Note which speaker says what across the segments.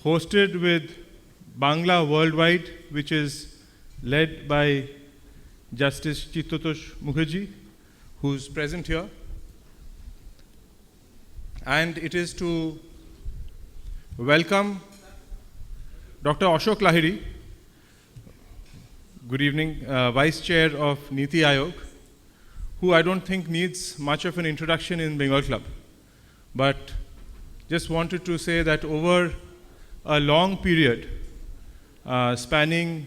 Speaker 1: hosted with Bangla Worldwide, which is led by Justice Chittatosh Mukherjee, who's present here. And it is to welcome Dr. Ashok Lahiri, good evening, Vice Chair of Niti Aayog, who I don't think needs much of an introduction in Bengal Club, but just wanted to say that over a long period, spanning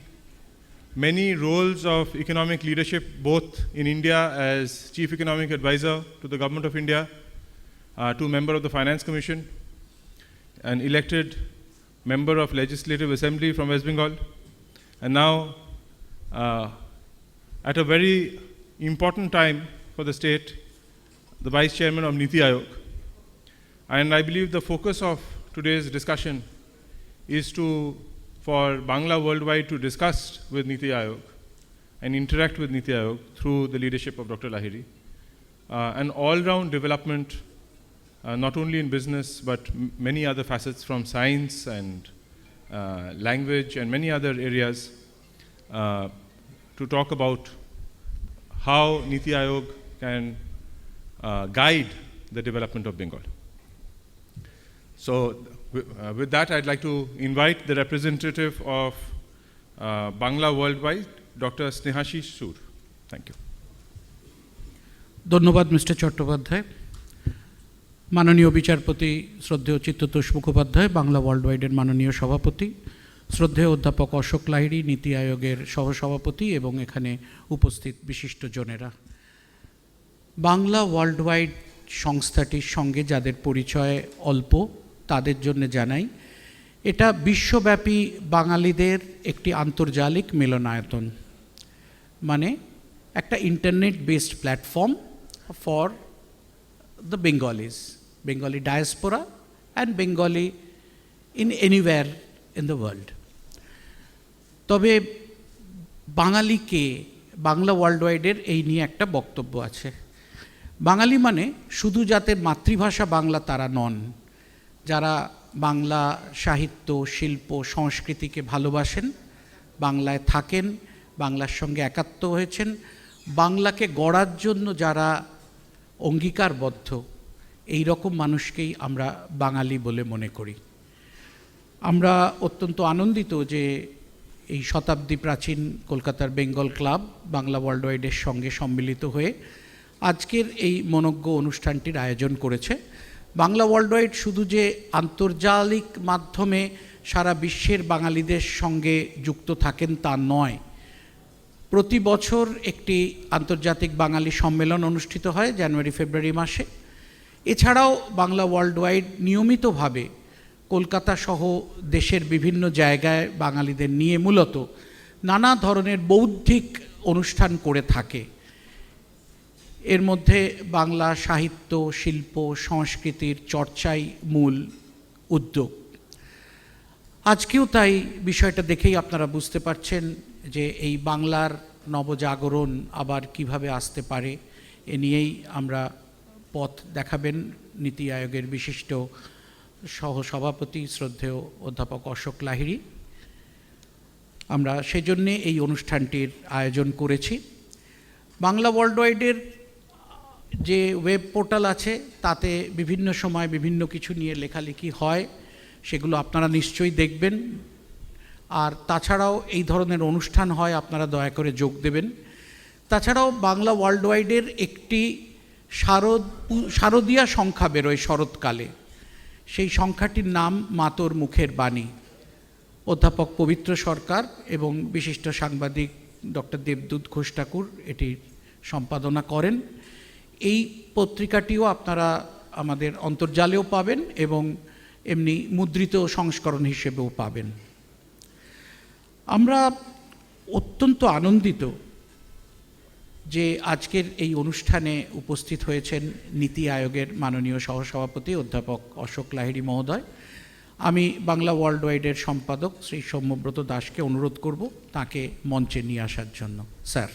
Speaker 1: many roles of economic leadership, both in India as Chief Economic Advisor to the Government of India, to member of the Finance Commission, an elected member of Legislative Assembly from West Bengal, and now at a very important time for the state, the Vice Chairman of Niti Aayog. And I believe the focus of today's discussion is for Bangla Worldwide to discuss with Niti Aayog and interact with Niti Aayog through the leadership of Dr. Lahiri. An all-round development, not only in business, but many other facets from science and language and many other areas, to talk about how Niti Aayog can guide the development of Bengal. So with that, I'd like to invite the representative of Bangla Worldwide, Dr. Snehashish Sur. Thank you.
Speaker 2: ধন্যবাদ mister Chattopadhyay. মাননীয় বিচারপতি শ্রদ্ধেয় Chittatosh Mukhopadhyay, Bangla world ওয়াইডের মাননীয় সভাপতি, শ্রদ্ধেয় অধ্যাপক অশোক লাহিড়ী, নীতি আয়োগের সহসভাপতি এবং এখানে উপস্থিত বিশিষ্টজনেরা, বাংলা ওয়ার্ল্ড ওয়াইড সংস্থাটির সঙ্গে যাদের পরিচয় অল্প তাদের জন্য জানাই, এটা বিশ্বব্যাপী বাঙালিদের একটি আন্তর্জালিক মিলনায়তন, মানে একটা internet based platform for the Bengalis, Bengali diaspora and Bengali in anywhere in the world. তবে বাঙালিকে বাংলা ওয়ার্ল্ড ওয়াইডের এই নিয়ে একটা বক্তব্য আছে। বাঙালি মানে শুধু যাদের মাতৃভাষা বাংলা তারা নন, যারা বাংলা সাহিত্য, শিল্প, সংস্কৃতিকে ভালোবাসেন, বাংলায় থাকেন, বাংলার সঙ্গে একাত্ম হয়েছেন, বাংলাকে গড়ার জন্য যারা অঙ্গীকারবদ্ধ, এই রকম মানুষকেই আমরা বাঙালি বলে মনে করি। আমরা অত্যন্ত আনন্দিত যে এই শতাব্দী প্রাচীন কলকাতার বেঙ্গল ক্লাব বাংলা ওয়ার্ল্ড ওয়াইডের সঙ্গে সম্মিলিত হয়ে আজকের এই মনোজ্ঞ অনুষ্ঠানটির আয়োজন করেছে। বাংলা ওয়ার্ল্ড ওয়াইড শুধু যে আন্তর্জালিক মাধ্যমে সারা বিশ্বের বাঙালিদের সঙ্গে যুক্ত থাকেন তা নয়, প্রতি বছর একটি আন্তর্জাতিক বাঙালি সম্মেলন অনুষ্ঠিত হয় জানুয়ারি ফেব্রুয়ারি মাসে। এছাড়াও বাংলা ওয়ার্ল্ড ওয়াইড নিয়মিতভাবে কলকাতা সহ দেশের বিভিন্ন জায়গায় বাঙালিদের নিয়ে মূলত নানা ধরনের বৌদ্ধিক অনুষ্ঠান করে থাকে। এর মধ্যে বাংলা সাহিত্য, শিল্প, সংস্কৃতির চর্চাই মূল উদ্যোগ। আজকেও তাই বিষয়টা দেখেই আপনারা বুঝতে পারছেন যে এই বাংলার নবজাগরণ আবার কিভাবে আসতে পারে, এ নিয়েই আমরা পথ দেখাবেন নীতি আয়োগের বিশিষ্ট সহসভাপতি শ্রদ্ধেয় অধ্যাপক অশোক লাহিড়ী। আমরা সেজন্যে এই অনুষ্ঠানটির আয়োজন করেছি। বাংলা ওয়ার্ল্ড ওয়াইডের যে ওয়েব পোর্টাল আছে তাতে বিভিন্ন সময় বিভিন্ন কিছু নিয়ে লেখালেখি হয়, সেগুলো আপনারা নিশ্চয়ই দেখবেন। আর তাছাড়াও এই ধরনের অনুষ্ঠান হয়, আপনারা দয়া করে যোগ দেবেন। তাছাড়াও বাংলা ওয়ার্ল্ড ওয়াইডের একটি শারদীয়া সংখ্যা বেরোয় শরৎকালে, সেই সংখ্যাটির নাম মাতোর মুখের বাণী। অধ্যাপক পবিত্র সরকার এবং বিশিষ্ট সাংবাদিক ডক্টর দেবদূত ঘোষ ঠাকুর এটির সম্পাদনা করেন। এই পত্রিকাটিও আপনারা আমাদের অন্তর্জালেও পাবেন এবং এমনি মুদ্রিত সংস্করণ হিসেবেও পাবেন। আমরা অত্যন্ত আনন্দিত যে আজকের এই অনুষ্ঠানে উপস্থিত হয়েছেন নীতি আয়োগের মাননীয় সহসভাপতি অধ্যাপক অশোক লাহিড়ী মহোদয়। আমি বাংলা ওয়ার্ল্ড ওয়াইডের সম্পাদক শ্রী সৌম্যব্রত দাসকে অনুরোধ করব তাকে মঞ্চে নিয়ে আসার জন্য। স্যার,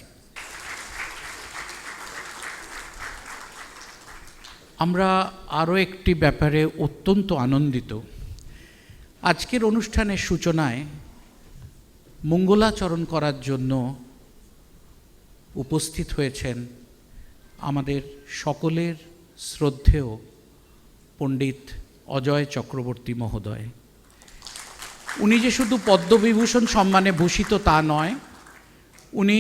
Speaker 2: আমরা আরও একটি ব্যাপারে অত্যন্ত আনন্দিত। আজকের অনুষ্ঠানের সূচনায় মঙ্গলাচরণ করার জন্য উপস্থিত হয়েছেন আমাদের সকলের শ্রদ্ধেয় পণ্ডিত অজয় চক্রবর্তী মহোদয়। উনি যে শুধু পদ্মবিভূষণ সম্মানে ভূষিত তা নয়, উনি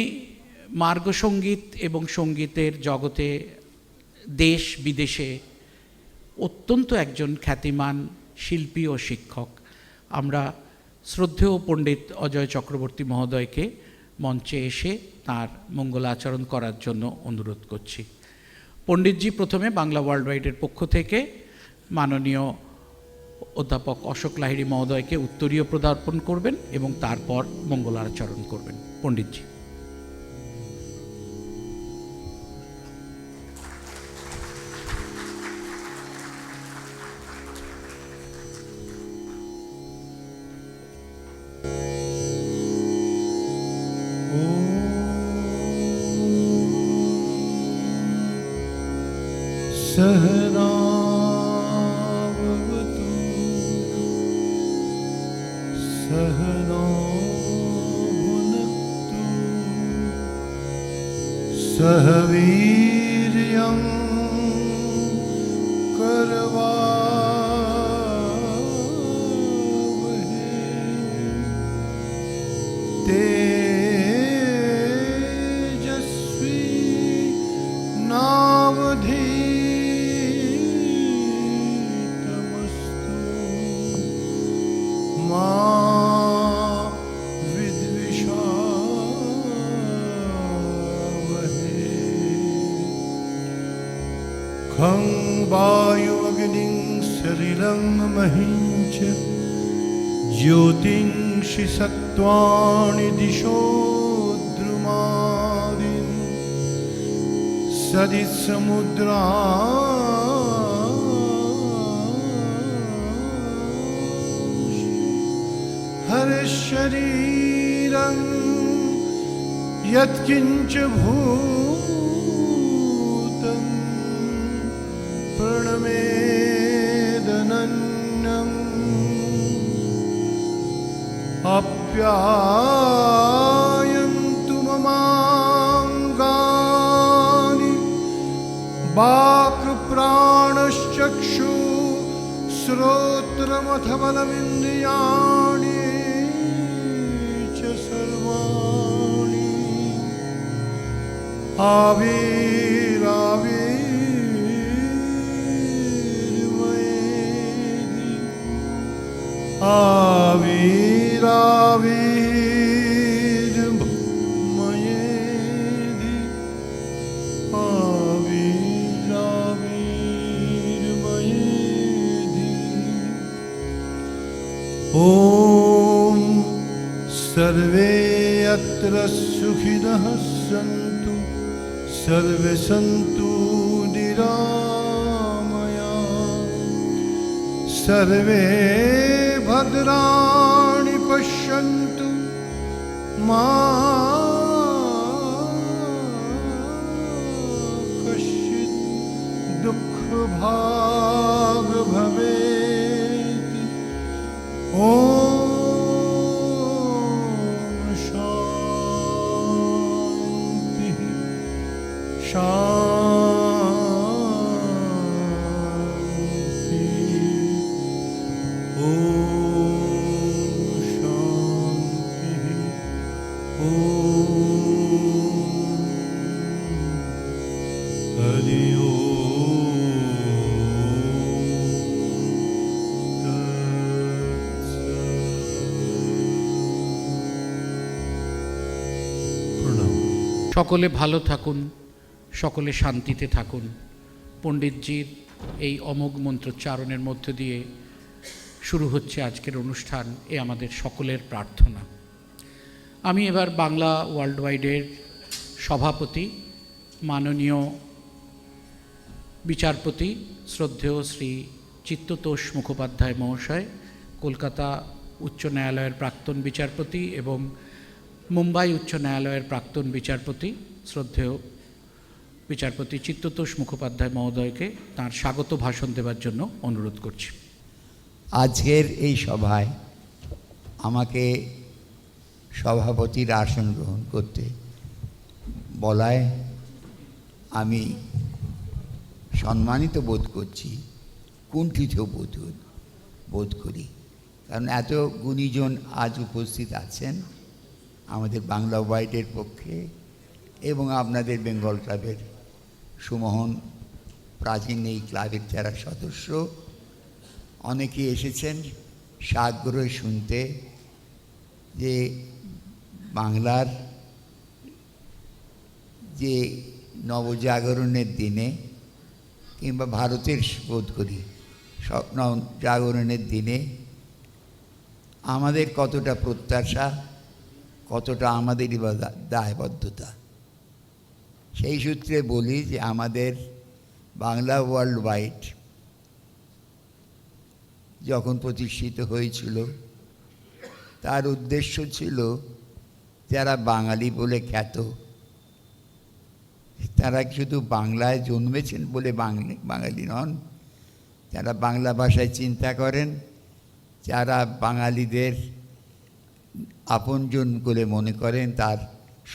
Speaker 2: মার্গসঙ্গীত এবং সঙ্গীতের জগতে দেশ বিদেশে অত্যন্ত একজন খ্যাতিমান শিল্পী ও শিক্ষক। আমরা শ্রদ্ধেয় পণ্ডিত অজয় চক্রবর্তী মহোদয়কে মঞ্চে এসে তার মঙ্গলাচরণ করার জন্য অনুরোধ করছি। পণ্ডিতজি প্রথমে বাংলা ওয়ার্ল্ড ওয়াইডের পক্ষ থেকে মাননীয় অধ্যাপক অশোক লাহিড়ী মহোদয়কে উত্তরীয় প্রদার্পণ করবেন এবং তারপর মঙ্গলাচরণ করবেন। পণ্ডিতজি।
Speaker 3: सहनावतु सहनो भुनक्तु सह वीर्यं करवावहै तेजस्वी नावधीतमस्तु मा विद्विषावहै खं वायुमग्निं सलिलं महिं च ज्योतिंषि सत्त्वाणि दिशो द्रुमादिन् सदिसमुद्रा हर्षशरीरं यत्किञ्च भूतं प्रणमेदनन्यम् आप्यायन्तु ममाङ्गानि वाक्प्राणश्चक्षु श्रोत्रमथ बलमिन्द्रियाणि च सर्वाणि आविराविर्मयेधि आविराविर्मयेधि ॐ सर्वे अत्र सुखिनः सन्तु सर्वे सन्तु निरामया सर्वे भद्राणि पश्यन्तु मा कश्चित् दुःखभाग् भवेत्। ॐ शान्तिः शान्तिः ॐ शान्तिः ॐ हरि ओम् প্রণাম।
Speaker 2: সকলে ভালো থাকুন, সকলে শান্তিতে থাকুন। পণ্ডিতজির এই অমোঘ মন্ত্রোচ্চারণের মধ্য দিয়ে শুরু হচ্ছে আজকের অনুষ্ঠান, এ আমাদের সকলের প্রার্থনা। আমি এবার বাংলা ওয়ার্ল্ড ওয়াইডের সভাপতি মাননীয় বিচারপতি শ্রদ্ধেয় শ্রী চিত্ততোষ মুখোপাধ্যায় মহাশয়, কলকাতা উচ্চ ন্যায়ালয়ের প্রাক্তন বিচারপতি এবং মুম্বাই উচ্চ ন্যায়ালয়ের প্রাক্তন বিচারপতি শ্রদ্ধেয় বিচারপতি চিত্ততোষ মুখোপাধ্যায় মহোদয়কে তাঁর স্বাগত ভাষণ দেওয়ার জন্য অনুরোধ করছি।
Speaker 4: আজকের এই সভায় আমাকে সভাপতির আসন গ্রহণ করতে বলায় আমি সম্মানিত বোধ করছি, কুণ্ঠিত বোধ করি। কারণ এত গুণীজন আজ উপস্থিত আছেন আমাদের বাংলা ওয়াইডের পক্ষে এবং আপনাদের বেঙ্গল ক্লাবের সুমহান প্রাচীন এই ক্লাবের যারা সদস্য অনেকে এসেছেন সাগ্রহে শুনতে যে বাংলার যে নবজাগরণের দিনে কিংবা ভারতের বোধ করি নবজাগরণের দিনে আমাদের কতটা প্রত্যাশা, কতটা আমাদেরই বা দায়বদ্ধতা। সেই সূত্রে বলি যে আমাদের বাংলা ওয়ার্ল্ড ওয়াইড যখন প্রতিষ্ঠিত হয়েছিল তার উদ্দেশ্য ছিল যারা বাঙালি বলে খ্যাত, তারা শুধু বাংলায় জন্মেছেন বলে বাঙালি নন, যারা বাংলা ভাষায় চিন্তা করেন, যারা বাঙালিদের আপনজন বলে মনে করেন, তার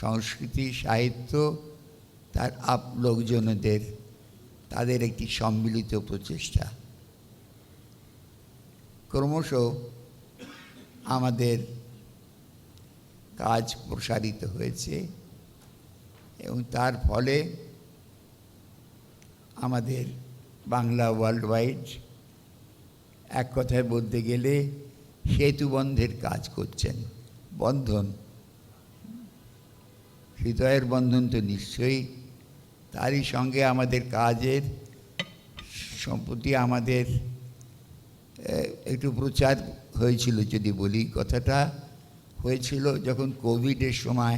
Speaker 4: সংস্কৃতি সাহিত্য তার লোকজনদের তাদের একটি সম্মিলিত প্রচেষ্টা। ক্রমশ আমাদের কাজ প্রসারিত হয়েছে এবং তার ফলে আমাদের বাংলা ওয়ার্ল্ড ওয়াইড এক কথায় বলতে গেলে সেতুবন্ধের কাজ করছেন। বন্ধন, হৃদয়ের বন্ধন তো নিশ্চয়ই, তারই সঙ্গে আমাদের কাজের সম্প্রতি আমাদের একটু প্রচার হয়েছিল, যদি বলি কথাটা হয়েছিল যখন কোভিডের সময়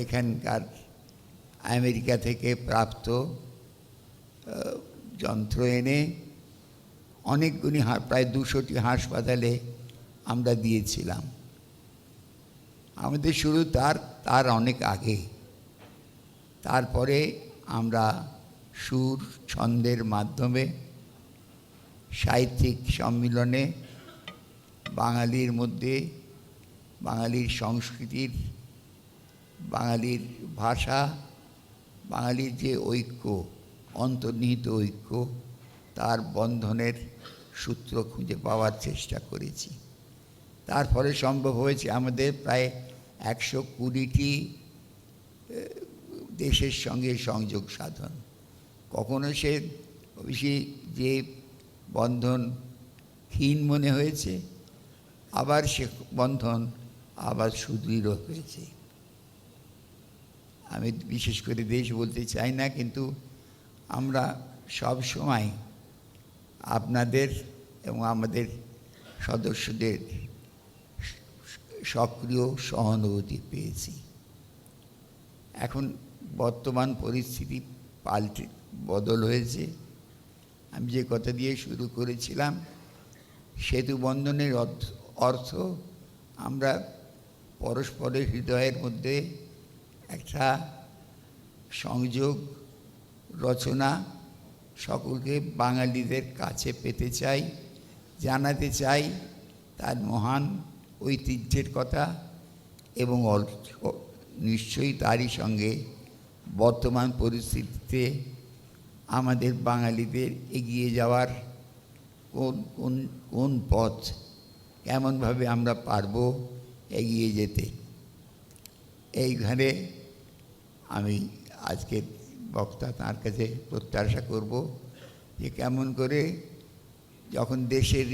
Speaker 4: এখানকার আমেরিকা থেকে প্রাপ্ত যন্ত্র এনে অনেকগুলি প্রায় 200টি হাসপাতালে আমরা দিয়েছিলাম। আমাদের শুরু তার অনেক আগে। তারপরে আমরা সুর ছন্দের মাধ্যমে সাহিত্যিক সম্মিলনে বাঙালির মধ্যে বাঙালির সংস্কৃতির, বাঙালির ভাষা, বাঙালির যে ঐক্য, অন্তর্নিহিত ঐক্য, তার বন্ধনের সূত্র খুঁজে পাওয়ার চেষ্টা করেছি। তার ফলে সম্ভব হয়েছে আমাদের প্রায় 120টি দেশের সঙ্গে সংযোগ সাধন। কখনো সে বেশি যে বন্ধন ক্ষীণ মনে হয়েছে, আবার সে বন্ধন আবার সুদৃঢ় হয়েছে। আমি বিশেষ করে দেশ বলতে চাই না, কিন্তু আমরা সব সময় আপনাদের এবং আমাদের সদস্যদের সক্রিয় সহানুভূতি পেয়েছি। এখন বর্তমান পরিস্থিতি বদল হয়েছে। আমি যে কথা দিয়ে শুরু করেছিলাম, সেতু বন্ধনের অর্থ আমরা পরস্পরের হৃদয়ের মধ্যে একটা সংযোগ রচনা সকলকে বাঙালিদের কাছে পেতে চাই, জানাতে চাই তার মহান ঐতিহ্যের কথা এবং নিশ্চয়ই তারই সঙ্গে বর্তমান পরিস্থিতিতে আমাদের বাঙালিদের এগিয়ে যাওয়ার কোন পথ, কেমনভাবে আমরা পারব এগিয়ে যেতে। এইখানে আমি আজকের বক্তা তার কাছে প্রত্যাশা করব যে কেমন করে যখন দেশের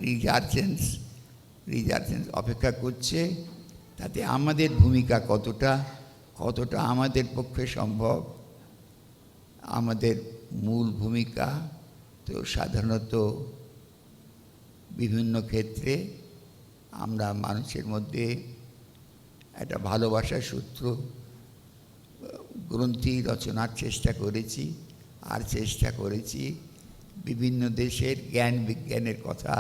Speaker 4: রিজার্জেন্স অপেক্ষা করছে, তাতে আমাদের ভূমিকা কতটা আমাদের পক্ষে সম্ভব। আমাদের মূল ভূমিকা তো সাধারণত বিভিন্ন ক্ষেত্রে আমরা মানুষের মধ্যে একটা ভালোবাসার সূত্র গ্রন্থি রচনার চেষ্টা করেছি, আর চেষ্টা করেছি বিভিন্ন দেশের জ্ঞান বিজ্ঞানের কথা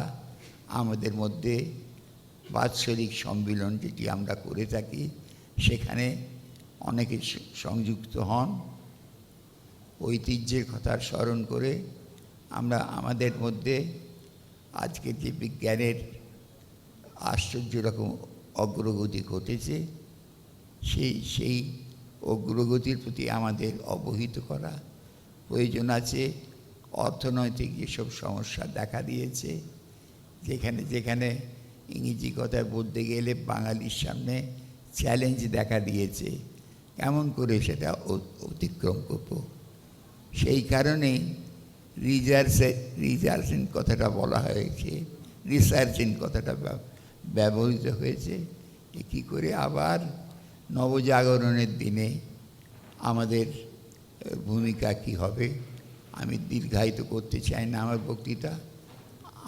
Speaker 4: আমাদের মধ্যে বাৎসরিক সম্মিলন যেটি আমরা করে থাকি, সেখানে অনেকে সংযুক্ত হন। ঐতিহ্যের কথা স্মরণ করে আমরা আমাদের মধ্যে আজকে যে বিজ্ঞানের আশ্চর্য রকম অগ্রগতি ঘটেছে, সেই অগ্রগতির প্রতি আমাদের অবহিত করা প্রয়োজন আছে। অর্থনৈতিক যেসব সমস্যা দেখা দিয়েছে, যেখানে যেখানে ইংরেজি কথায় বলতে গেলে বাঙালির সামনে চ্যালেঞ্জ দেখা দিয়েছে, কেমন করে সেটা অতিক্রম করব, সেই কারণেই রিসার্চেন্ট কথাটা বলা হয়েছে, রিসার্চেন্ট কথাটা ব্যবহৃত হয়েছে। কী করে আবার নবজাগরণের দিনে আমাদের ভূমিকা কী হবে। আমি দীর্ঘায়িত করতে চাই না আমার বক্তৃতা।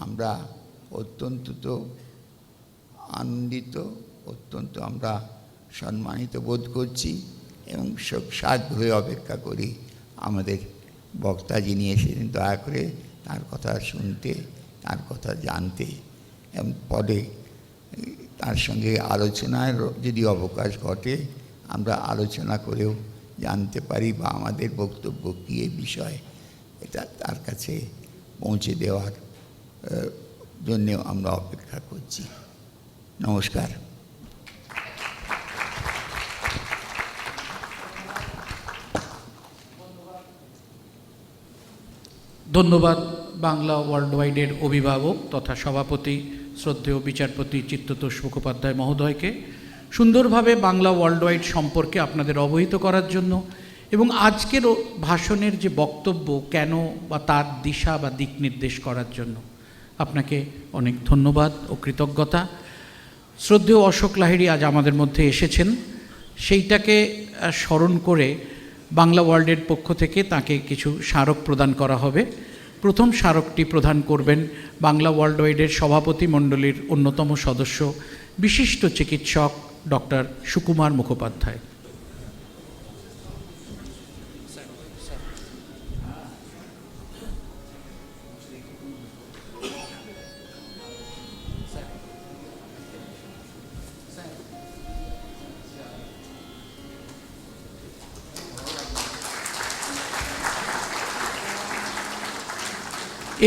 Speaker 4: আমরা অত্যন্ত আনন্দিত, অত্যন্ত আমরা সম্মানিত বোধ করছি এবং সাগ্রহে অপেক্ষা করি আমাদের বক্তা যিনি এসেছেন দয়া করে তার কথা শুনতে, তার কথা জানতে, এবং পরে তার সঙ্গে আলোচনার যদি অবকাশ ঘটে আমরা আলোচনা করেও জানতে পারি বা আমাদের বক্তব্য কী এই বিষয় এটা তার কাছে পৌঁছে দেওয়ার জন্যেও আমরা অপেক্ষা করছি। নমস্কার।
Speaker 2: ধন্যবাদ বাংলা ওয়ার্ল্ড ওয়াইডের অভিভাবক তথা সভাপতি শ্রদ্ধেয় বিচারপতি চিত্ততোষ মুখোপাধ্যায় মহোদয়কে সুন্দরভাবে বাংলা ওয়ার্ল্ড ওয়াইড সম্পর্কে আপনাদের অবহিত করার জন্য এবং আজকের ভাষণের যে বক্তব্য কেন বা তার দিশা বা দিক নির্দেশ করার জন্য আপনাকে অনেক ধন্যবাদ ও কৃতজ্ঞতা। শ্রদ্ধেয় অশোক লাহিড়ী আজ আমাদের মধ্যে এসেছেন, সেইটাকে স্মরণ করে বাংলা ওয়ার্ল্ডের পক্ষ থেকে তাকে কিছু স্মারক প্রদান করা হবে। প্রথম স্মারকটি প্রদান করবেন বাংলা ওয়ার্ল্ড ওয়াইডের সভাপতি মণ্ডলীর অন্যতম সদস্য বিশিষ্ট চিকিৎসক ডক্টর সুকুমার মুখোপাধ্যায়।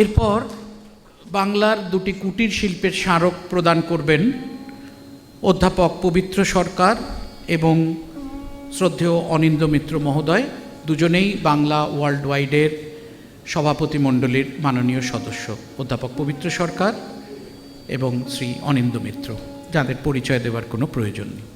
Speaker 2: এরপর বাংলার দুটি কুটির শিল্পের স্মারক প্রদান করবেন অধ্যাপক পবিত্র সরকার এবং শ্রদ্ধেয় অনিন্দ্য মিত্র মহোদয়, দুজনেই বাংলা ওয়ার্ল্ড ওয়াইডের সভাপতি মণ্ডলীর মাননীয় সদস্য অধ্যাপক পবিত্র সরকার এবং শ্রী অনিন্দ্য মিত্র, যাদের পরিচয় দেওয়ার কোনো প্রয়োজন নেই।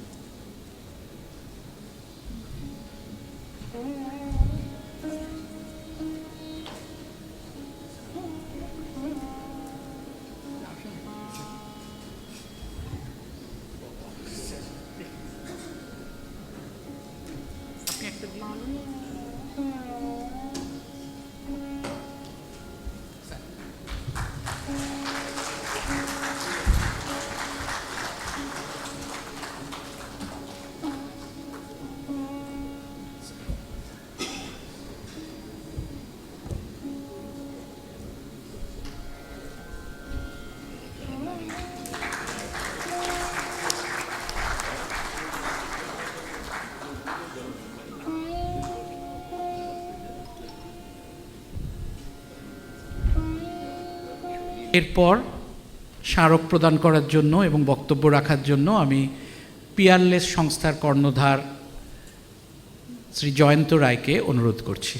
Speaker 2: এরপর স্মারক প্রদান করার জন্য এবং বক্তব্য রাখার জন্য আমি পিয়ারলেস সংস্থার কর্ণধার শ্রী জয়ন্ত রায়কে অনুরোধ করছি।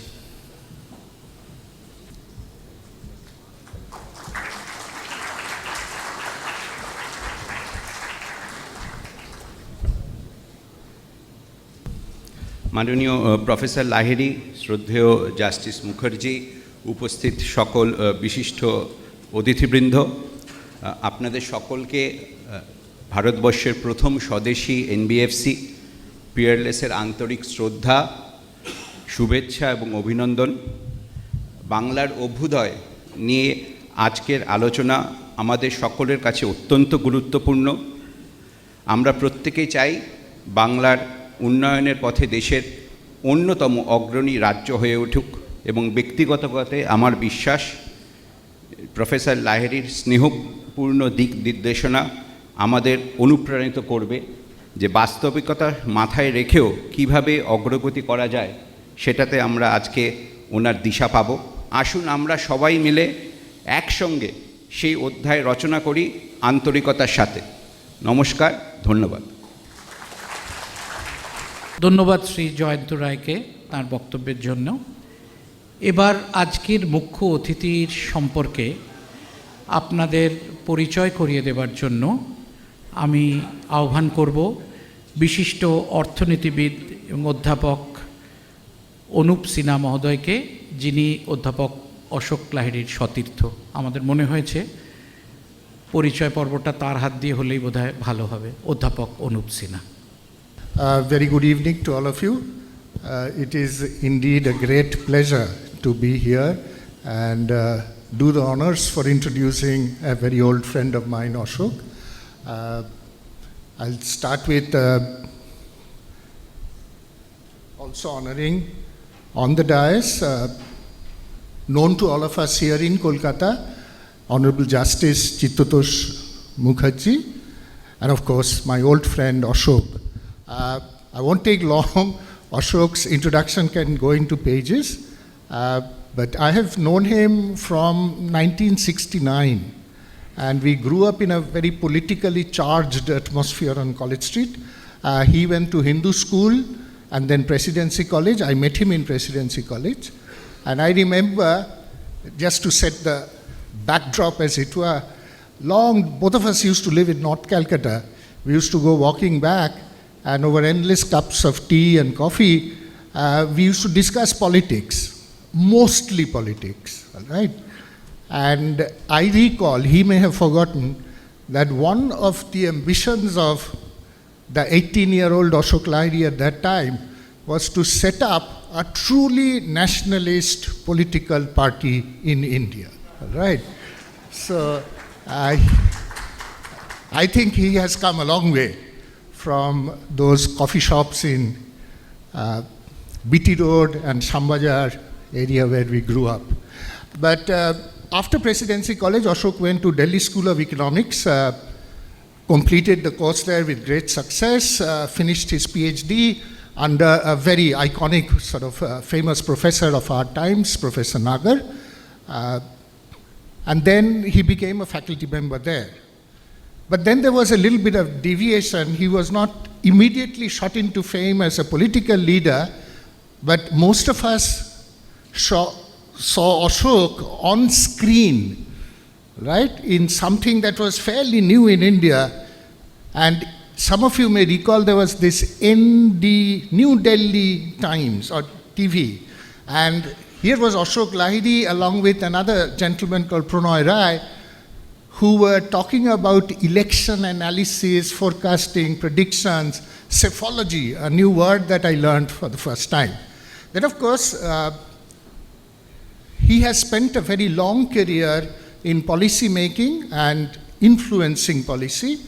Speaker 5: মাননীয় প্রফেসর লাহিড়ী, শ্রদ্ধেয় জাস্টিস মুখার্জি, উপস্থিত সকল বিশিষ্ট অতিথিবৃন্দ, আপনাদের সকলকে ভারতবর্ষের প্রথম স্বদেশী এনবিএফসি পিয়ারলেসের আন্তরিক শ্রদ্ধা, শুভেচ্ছা এবং অভিনন্দন। বাংলার অভ্যুদয় নিয়ে আজকের আলোচনা আমাদের সকলের কাছে অত্যন্ত গুরুত্বপূর্ণ। আমরা প্রত্যেকেই চাই বাংলার উন্নয়নের পথে দেশের অন্যতম অগ্রণী রাজ্য হয়ে উঠুক এবং ব্যক্তিগতভাবে আমার বিশ্বাস প্রফেসর লাহিড়ীর স্নেহপূর্ণ দিক নির্দেশনা আমাদের অনুপ্রাণিত করবে যে বাস্তবিকতা মাথায় রেখেও কিভাবে অগ্রগতি করা যায় সেটাতে আমরা আজকে ওনার দিশা পাব। আসুন আমরা সবাই মিলে একসঙ্গে সেই অধ্যায় রচনা করি আন্তরিকতার সাথে। নমস্কার, ধন্যবাদ।
Speaker 2: ধন্যবাদ শ্রী জয়ন্ত রায়কে তার বক্তব্যের জন্য। এবার আজকের মুখ্য অতিথির সম্পর্কে আপনাদের পরিচয় করিয়ে দেবার জন্য আমি আহ্বান করব বিশিষ্ট অর্থনীতিবিদ এবং অধ্যাপক অনুপ সিনহা মহোদয়কে, যিনি অধ্যাপক অশোক লাহিড়ীর সতীর্থ। আমাদের মনে হয়েছে পরিচয় পর্বটা তার হাত দিয়ে হলেই বোধহয় ভালো হবে। অধ্যাপক Anup Sinha.
Speaker 6: Very good evening to all of you. It is indeed a great pleasure to be here and do the honors for introducing a very old friend of mine, Ashok. I'll start with also honoring on the dais, known to all of us here in Kolkata, Honorable Justice Chittatosh Mukherjee, and of course my old friend Ashok. I won't take long. Ashok's introduction can go into pages, but I have known him from 1969, and we grew up in a very politically charged atmosphere on College Street. He went to Hindu school and then Presidency College. I met him in Presidency College, and I remember, just to set the backdrop as it were, both of us used to live in North Calcutta. We used to go walking back, and over endless cups of tea and coffee, we used to discuss politics, mostly politics, all right? And I recall, he may have forgotten, that one of the ambitions of the 18-year-old Ashok Lahiri at that time was to set up a truly nationalist political party in India, all right? So I think he has come a long way from those coffee shops in BT Road and Shambhajar area where we grew up. But after Presidency College, Ashok went to Delhi School of Economics, completed the course there with great success, finished his PhD under a very iconic sort of famous professor of our times, Professor Nagar. And then he became a faculty member there. But then there was a little bit of deviation. He was not immediately shot into fame as a political leader, but most of us saw Ashok on screen, right, in something that was fairly new in India. And some of you may recall there was this New Delhi Times or TV. And here was Ashok Lahiri along with another gentleman called Pranoy Rai, who were talking about election analysis, forecasting, predictions, psephology, a new word that I learned for the first time. Then, of course, he has spent a very long career in policy making and influencing policy.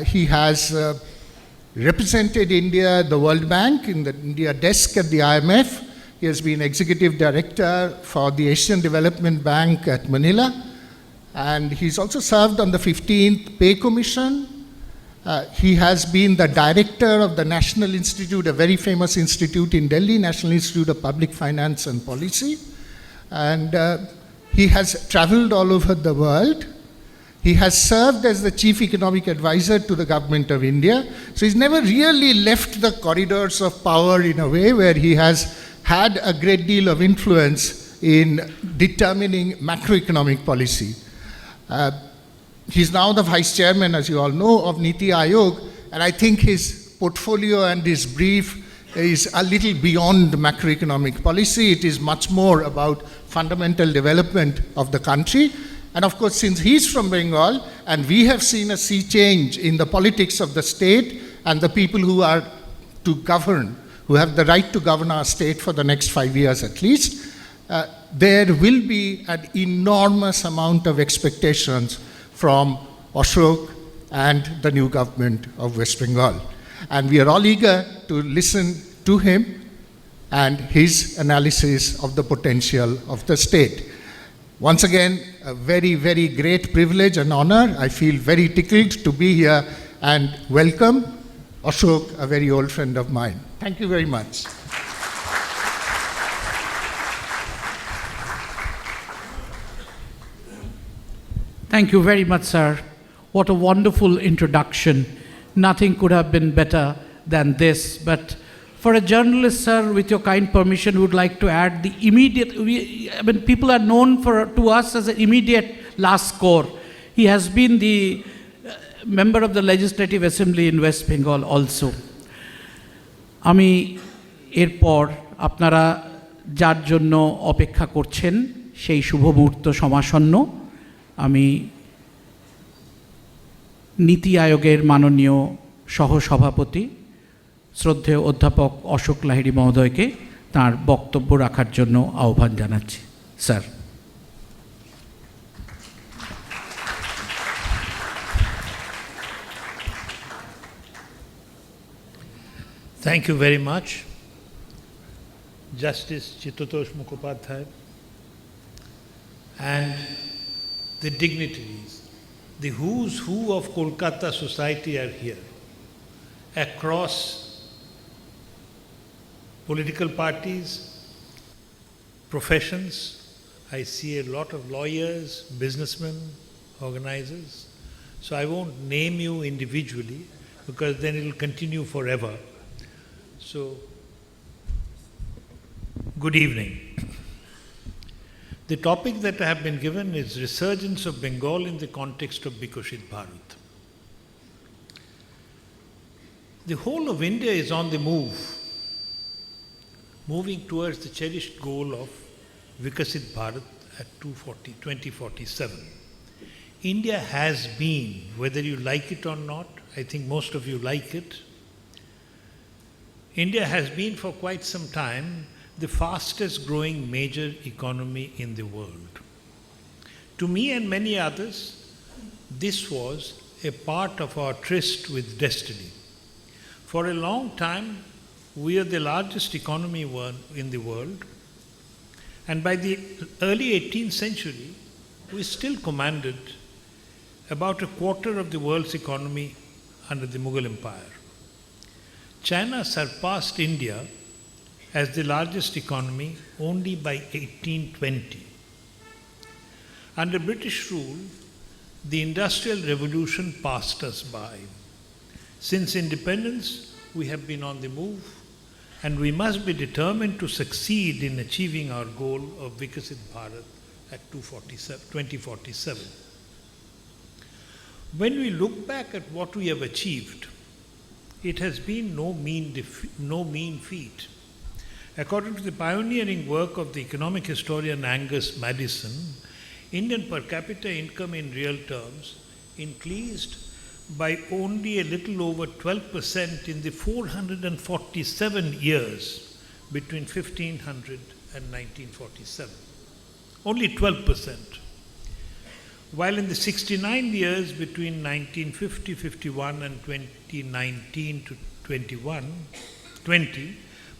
Speaker 6: He has represented India at the World Bank, in the India desk at the IMF. He has been executive director for the Asian Development Bank at Manila. And he's also served on the 15th Pay Commission. He has been the director of the National Institute, a very famous institute in Delhi, National Institute of Public Finance and Policy. And he has traveled all over the world. He has served as the chief economic advisor to the government of India. So he's never really left the corridors of power in a way where he has had a great deal of influence in determining macroeconomic policy. He's now the vice chairman, as you all know, of Niti Aayog, and I think his portfolio and his brief is a little beyond macroeconomic policy. It is much more about fundamental development of the country. And of course, since he's from Bengal, and we have seen a sea change in the politics of the state and the people who are to govern, who have the right to govern our state for the next 5 years at least, there will be an enormous amount of expectations from Ashok and the new government of West Bengal. And we are all eager to listen to him and his analysis of the potential of the state. Once again, a very, very great privilege and honor. I feel very tickled to be here and welcome Ashok, a very old friend of mine. Thank you very much.
Speaker 2: Thank you very much, sir. What a wonderful introduction. Nothing could have been better than this. But for a journalist, sir, with your kind permission, would like to add the immediate, people are known to us as an immediate last score. He has been the member of the Legislative Assembly in West Bengal also. আমি এরপর আপনারা যার জন্য অপেক্ষা করছেন সেই শুভ মুহূর্ত সমাসন্ন আমি নীতি আয়োগের মাননীয় সহসভাপতি শ্রদ্ধেয় অধ্যাপক অশোক লাহিড়ী মহোদয়কে তার বক্তব্য রাখার জন্য আহ্বান জানাচ্ছি sir
Speaker 7: Thank you very much, Justice Chittotosh Mukhopadhyay, and the dignitaries, the who's who of Kolkata society are here, across political parties, professions. I see a lot of lawyers, businessmen, organizers. So I won't name you individually because then it will continue forever. So, good evening. The topic that I have been given is Resurgence of Bengal in the context of Viksit Bharat. The whole of India is on the move, moving towards the cherished goal of Viksit Bharat at 2047. India has been, whether you like it or not, I think most of you like it, India has been for quite some time the fastest growing major economy in the world. To me and many others, this was a part of our tryst with destiny. For a long time, we are the largest economy in the world, and by the early 18th century, we still commanded about a quarter of the world's economy under the Mughal Empire. China surpassed India as the largest economy only by 1820. Under British rule, the Industrial Revolution passed us by. Since independence, we have been on the move, and we must be determined to succeed in achieving our goal of Viksit Bharat at 2047. When we look back at what we have achieved, it has been no mean feat. According to the pioneering work of the economic historian Angus Maddison, Indian per capita income in real terms increased by only a little over 12% in the 447 years between 1500 and 1947. Only 12%. While in the 69 years between 1950-51 and 2019 to 20,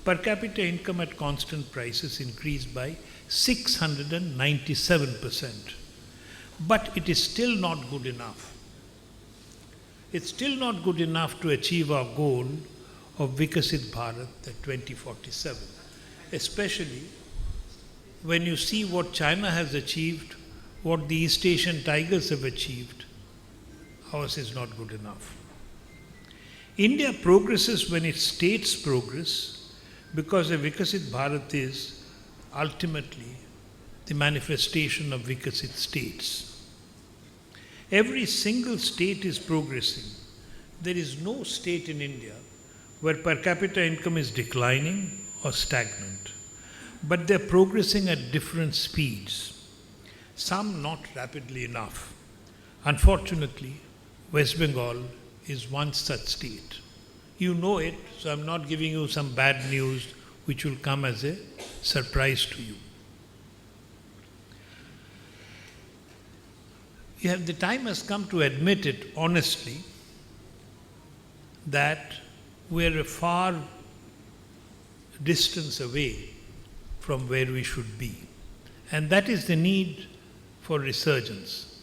Speaker 7: per capita income at constant prices increased by 697%. But it is still not good enough. It's still not good enough to achieve our goal of Viksit Bharat at 2047, especially when you see what China has achieved, what the East Asian tigers have achieved. Ours is not good enough. India progresses when its states progress because a Viksit Bharat is ultimately the manifestation of Viksit states. Every single state is progressing. There is no state in India where per capita income is declining or stagnant, but they're progressing at different speeds. Some not rapidly enough. Unfortunately, West Bengal is one such state. You know it, so I'm not giving you some bad news which will come as a surprise to you. The time has come to admit it honestly that we're a far distance away from where we should be. And that is the need for resurgence.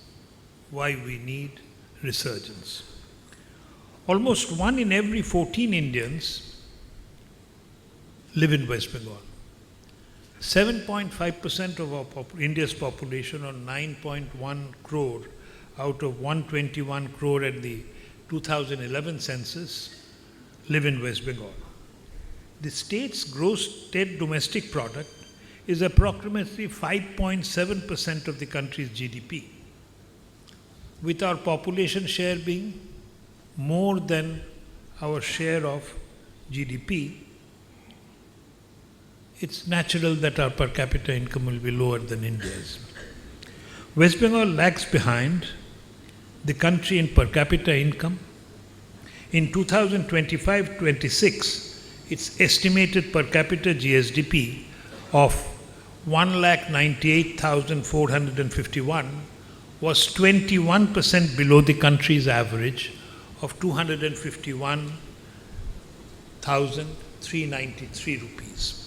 Speaker 7: Why we need resurgence. Almost 1 in every 14 Indians live in West Bengal. 7.5% of India's population, or 9.1 crore, out of 121 crore at the 2011 census live in West Bengal. The state's gross state domestic product is approximately 5.7% of the country's GDP, with our population share being more than our share of GDP. It's natural that our per capita income will be lower than India's. West Bengal lags behind the country in per capita income. In 2025-26, its estimated per capita GSDP of 1,98,451 was 21% below the country's average of 251,393 rupees.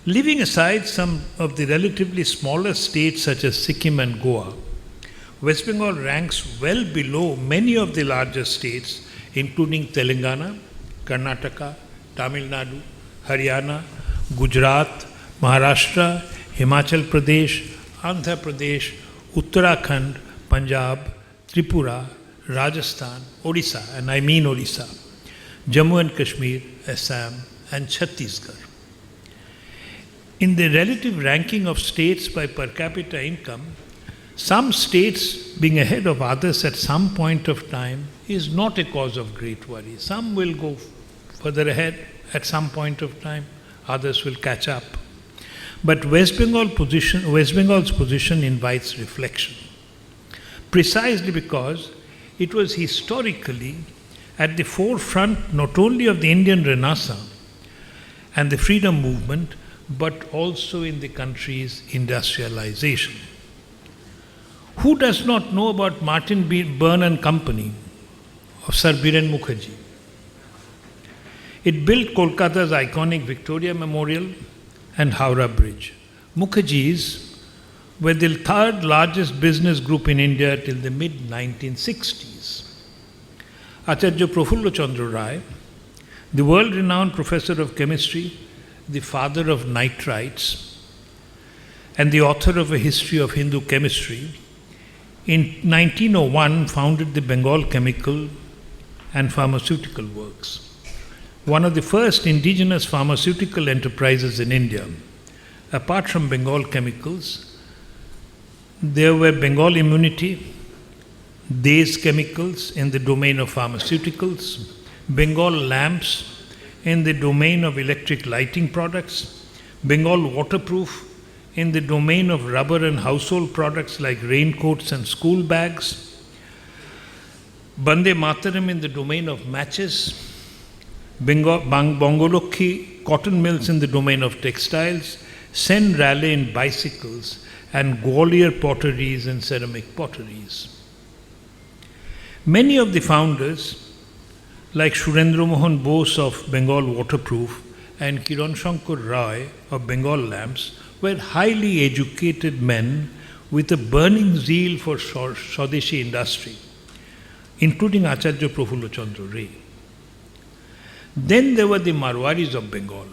Speaker 7: Leaving aside some of the relatively smaller states such as Sikkim and Goa, West Bengal ranks well below many of the larger states, including Telangana, Karnataka, Tamil Nadu, Haryana, Gujarat, Maharashtra, Himachal Pradesh, Andhra Pradesh, Uttarakhand, Punjab, Tripura, Rajasthan, Odisha, and I mean Odisha, Jammu and Kashmir, Assam, and Chhattisgarh. In the relative ranking of states by per capita income, some states being ahead of others at some point of time is not a cause of great worry. Some will go further ahead at some point of time, others will catch up. But West Bengal's position invites reflection, precisely because it was historically at the forefront not only of the Indian Renaissance and the freedom movement, but also in the country's industrialization. Who does not know about Martin Byrne and Company of Sir Biren Mukherjee? It built Kolkata's iconic Victoria Memorial and Howrah Bridge. Mukherjees were the third largest business group in India till the mid-1960s. Acharya Prafulla Chandra Rai, the world-renowned professor of chemistry, the father of nitrites, and the author of a history of Hindu chemistry, in 1901 founded the Bengal Chemical and Pharmaceutical Works, one of the first indigenous pharmaceutical enterprises in India. Apart from Bengal Chemicals, there were Bengal Immunity, Days Chemicals in the domain of pharmaceuticals, Bengal Lamps in the domain of electric lighting products, Bengal Waterproof in the domain of rubber and household products like raincoats and school bags, Bande Mataram in the domain of matches, Bongolokhi cotton mills in the domain of textiles, Sen Raleigh in bicycles, and Gwalior potteries and ceramic potteries. Many of the founders, like Surendra Mohan Bose of Bengal Waterproof and Kiran Shankar Rai of Bengal Lamps, were highly educated men with a burning zeal for Swadeshi industry, including Acharya Prafulla Chandra Rai. Then there were the Marwaris of Bengal.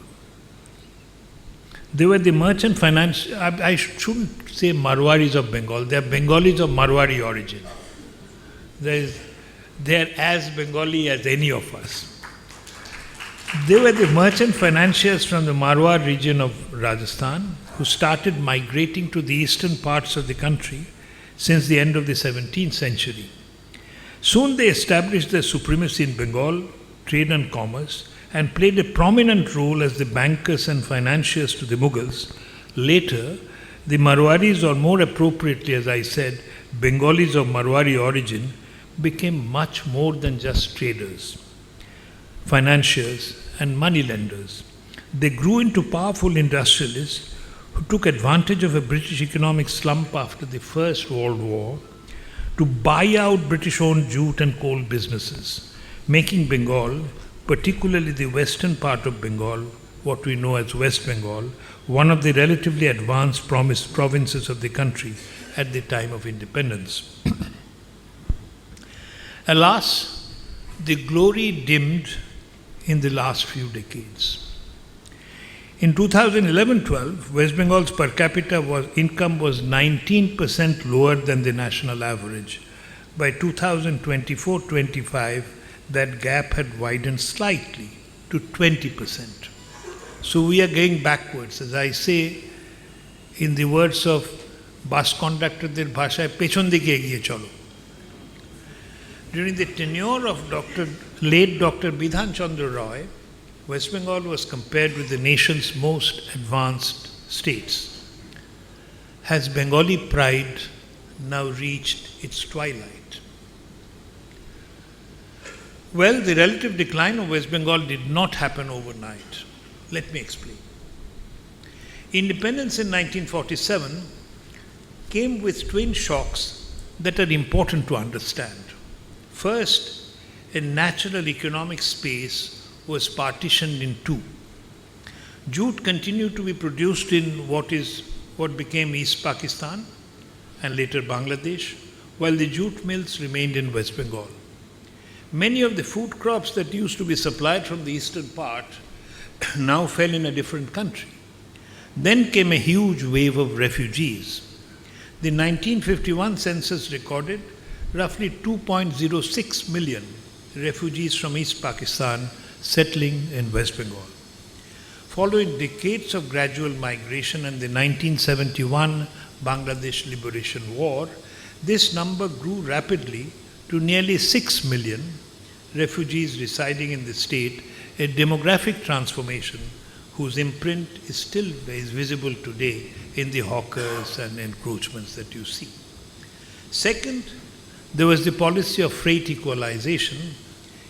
Speaker 7: They were the merchant finance. I shouldn't say Marwaris of Bengal. They are Bengalis of Marwari origin. They are as Bengali as any of us. They were the merchant financiers from the Marwar region of Rajasthan who started migrating to the eastern parts of the country since the end of the 17th century. Soon they established their supremacy in Bengal, trade and commerce, and played a prominent role as the bankers and financiers to the Mughals. Later, the Marwaris, or more appropriately, as I said, Bengalis of Marwari origin, became much more than just traders, financiers, and moneylenders. They grew into powerful industrialists who took advantage of a British economic slump after the First World War to buy out British-owned jute and coal businesses, making Bengal, particularly the western part of Bengal, what we know as West Bengal, one of the relatively advanced provinces of the country at the time of independence. Alas, the glory dimmed in the last few decades. In 2011-12, West Bengal's per capita income was 19% lower than the national average, by 2024-25, that gap had widened slightly to 20%. So we are going backwards. As I say, in the words of bus conductorদের ভাষায় পেছন দিকে এগিয়ে চলো. During the tenure of late Dr. Bidhan Chandra Roy, West Bengal was compared with the nation's most advanced states. Has Bengali pride now reached its twilight? Well, the relative decline of West Bengal did not happen overnight. Let me explain. Independence in 1947 came with twin shocks that are important to understand. First, a natural economic space was partitioned in two. Jute continued to be produced in what became East Pakistan and later Bangladesh, while the jute mills remained in West Bengal. Many of the food crops that used to be supplied from the eastern part now fell in a different country. Then came a huge wave of refugees. The 1951 census recorded roughly 2.06 million refugees from East Pakistan settling in West Bengal. Following decades of gradual migration and the 1971 Bangladesh Liberation War, this number grew rapidly to nearly 6 million refugees residing in the state, a demographic transformation whose imprint is still visible today in the hawkers and encroachments that you see. Second, there was the policy of freight equalization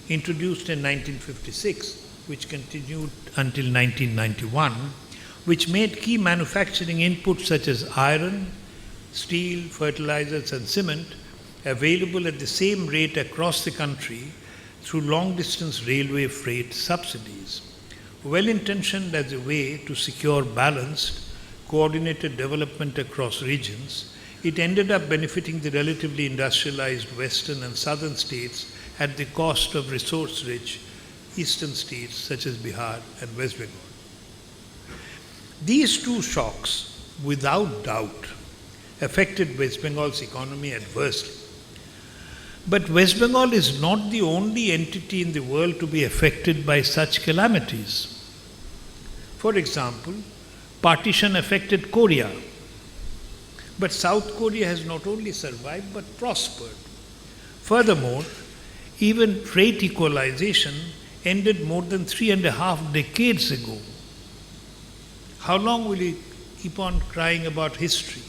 Speaker 7: introduced in 1956, which continued until 1991, which made key manufacturing inputs such as iron, steel, fertilizers and cement available at the same rate across the country through long-distance railway freight subsidies. Well-intentioned as a way to secure balanced, coordinated development across regions, it ended up benefiting the relatively industrialized western and southern states at the cost of resource-rich eastern states such as Bihar and West Bengal. These two shocks, without doubt, affected West Bengal's economy adversely. But West Bengal is not the only entity in the world to be affected by such calamities. For example, partition affected Korea. But South Korea has not only survived but prospered. Furthermore, even freight equalization ended more than 3.5 decades ago. How long will we keep on crying about history?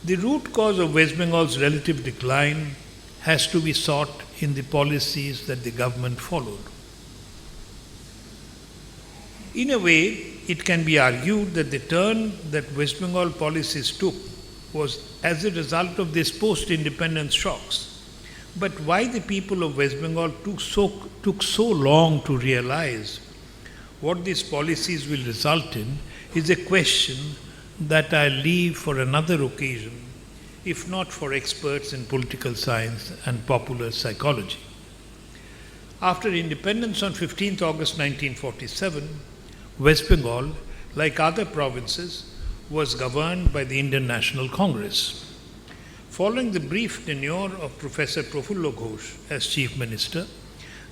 Speaker 7: The root cause of West Bengal's relative decline has to be sought in the policies that the government followed. In a way, it can be argued that the turn that West Bengal policies took was as a result of these post-independence shocks. But why the people of West Bengal took so long to realize what these policies will result in is a question that I leave for another occasion, if not for experts in political science and popular psychology. After independence on 15th August 1947, West Bengal, like other provinces, was governed by the Indian National Congress. Following the brief tenure of Professor Prafullo Ghosh as Chief Minister,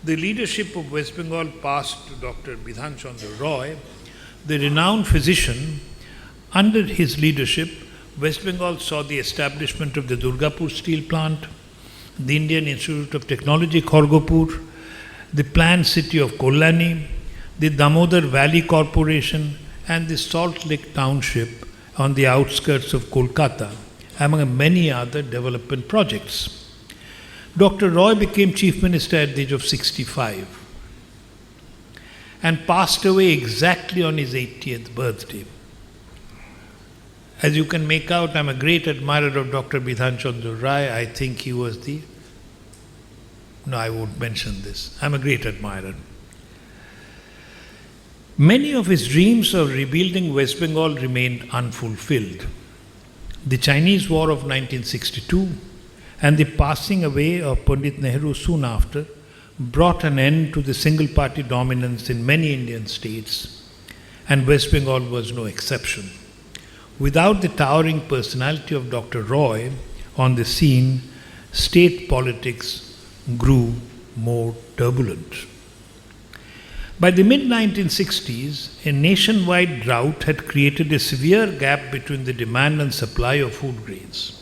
Speaker 7: the leadership of West Bengal passed to Dr. Bidhan Chandra Roy, the renowned physician. Under his leadership, West Bengal saw the establishment of the Durgapur Steel Plant, the Indian Institute of Technology Khargopur, the planned city of Kollani, the Damodar Valley Corporation, and the Salt Lake Township on the outskirts of Kolkata, among many other development projects. Dr. Roy became Chief Minister at the age of 65 and passed away exactly on his 80th birthday. As you can make out, I'm a great admirer of Dr. Bidhan Chandra Roy. I think he was I won't mention this. I'm a great admirer. Many of his dreams of rebuilding West Bengal remained unfulfilled. The Chinese War of 1962 and the passing away of Pandit Nehru soon after brought an end to the single-party dominance in many Indian states, and West Bengal was no exception. Without the towering personality of Dr. Roy on the scene, state politics grew more turbulent. By the mid-1960s, a nationwide drought had created a severe gap between the demand and supply of food grains.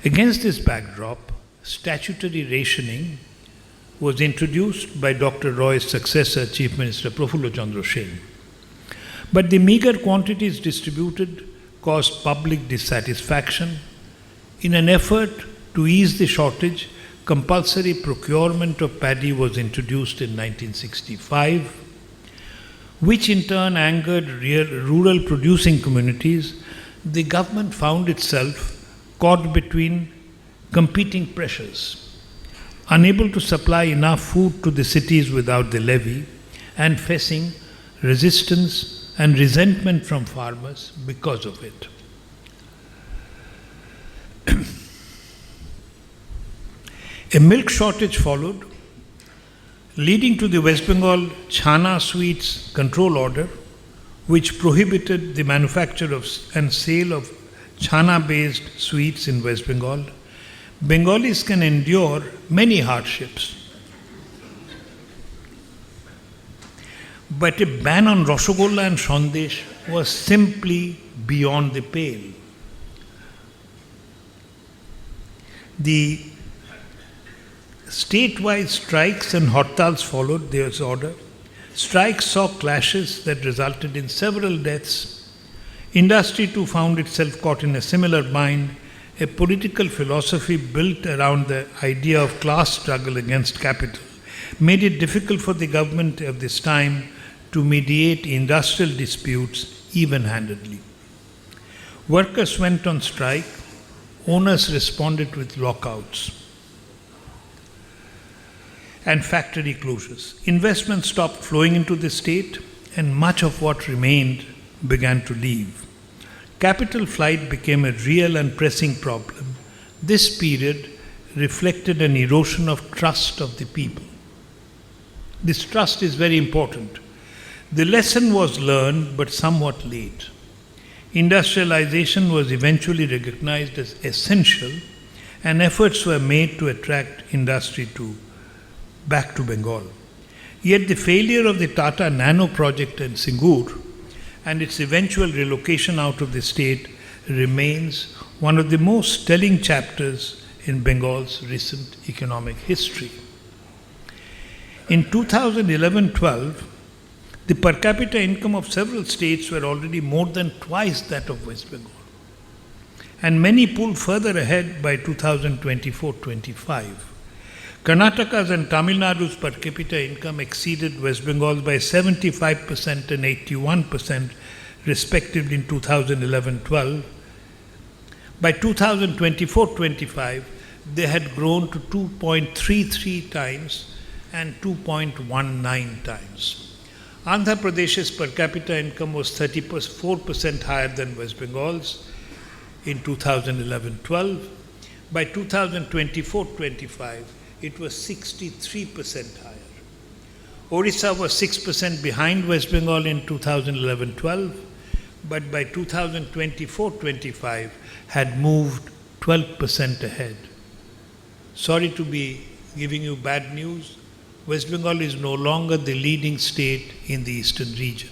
Speaker 7: Against this backdrop, statutory rationing was introduced by Dr. Roy's successor, Chief Minister Prafulla Chandra Sen. But the meager quantities distributed caused public dissatisfaction. In an effort to ease the shortage, compulsory procurement of paddy was introduced in 1965, which in turn angered rural producing communities. The government found itself caught between competing pressures, unable to supply enough food to the cities without the levy, and facing resistance and resentment from farmers because of it. A milk shortage followed, leading to the West Bengal Chhana Sweets Control Order, which prohibited the manufacture of and sale of Chhana-based sweets in West Bengal. Bengalis can endure many hardships, but a ban on Rasgulla and Sandesh was simply beyond the pale. The statewide strikes and hartals followed this order. Strikes saw clashes that resulted in several deaths. Industry too found itself caught in a similar bind. A political philosophy built around the idea of class struggle against capital made it difficult for the government of this time to mediate industrial disputes even-handedly. Workers went on strike. Owners responded with lockouts and factory closures. Investment stopped flowing into the state, and much of what remained began to leave. Capital flight became a real and pressing problem. This period reflected an erosion of trust of the people. This trust is very important. The lesson was learned, but somewhat late. Industrialization was eventually recognized as essential, and efforts were made to attract industry back to Bengal. Yet the failure of the Tata Nano project in Singur and its eventual relocation out of the state remains one of the most telling chapters in Bengal's recent economic history. In 2011-12, the per capita income of several states were already more than twice that of West Bengal, and many pulled further ahead by 2024-25. Karnataka's and Tamil Nadu's per capita income exceeded West Bengal's by 75% and 81% respectively in 2011-12. By 2024-25, they had grown to 2.33 times and 2.19 times. Andhra Pradesh's per capita income was 34% higher than West Bengal's in 2011-12. By 2024-25, it was 63% higher. Orissa was 6% behind West Bengal in 2011-12, but by 2024-25 had moved 12% ahead. Sorry to be giving you bad news. West Bengal is no longer the leading state in the eastern region.